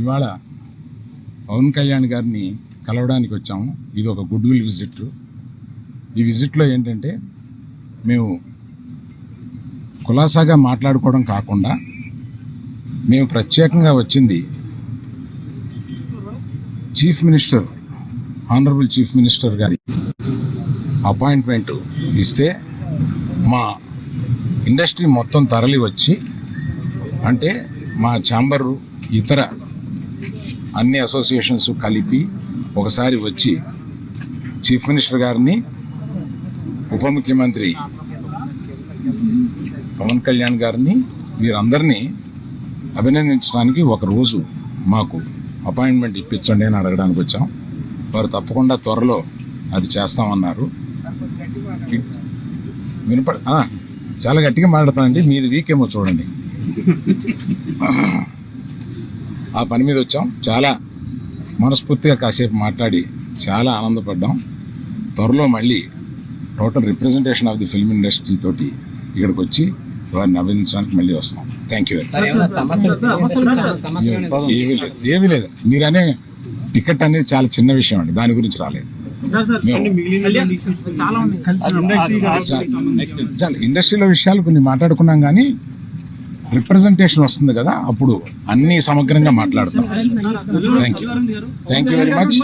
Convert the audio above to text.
ఇవాళ పవన్ కళ్యాణ్ గారిని కలవడానికి వచ్చాము. ఇది ఒక గుడ్ విల్ విజిట్. ఈ విజిట్లో ఏంటంటే మేము కులాసాగా మాట్లాడుకోవడం కాకుండా మేము ప్రత్యేకంగా వచ్చింది chief minister, honourable chief minister గారి అపాయింట్మెంట్ ఇస్తే మా ఇండస్ట్రీ మొత్తం తరలి వచ్చి, అంటే మా ఛాంబరు ఇతర అన్ని అసోసియేషన్స్ కలిపి ఒకసారి వచ్చి చీఫ్ మినిస్టర్ గారిని, ఉప ముఖ్యమంత్రి పవన్ కళ్యాణ్ గారిని, వీరందరినీ అభినందించడానికి ఒకరోజు మాకు అపాయింట్మెంట్ ఇప్పించండి అని అడగడానికి వచ్చాం. వారు తప్పకుండా త్వరలో అది చేస్తామన్నారు. చాలా గట్టిగా మాట్లాడతానండి, మీది వీకేమో చూడండి. ఆ పని మీద వచ్చాం. చాలా మనస్ఫూర్తిగా కాసేపు మాట్లాడి చాలా ఆనందపడ్డాం. త్వరలో మళ్ళీ total representation of the film industry తోటి ఇక్కడికి వచ్చి వారిని అభినందించడానికి మళ్ళీ వస్తాం. Thank you. ఏమీ లేదు. మీరనే టికెట్ అనేది చాలా చిన్న విషయం అండి, దాని గురించి రాలేదు. చాలా ఇండస్ట్రీలో విషయాలు కొన్ని మాట్లాడుకున్నాం, కానీ రిప్రజెంటేషన్ వస్తుంది కదా, అప్పుడు అన్ని సమగ్రంగా మాట్లాడతాం. Thank you very much.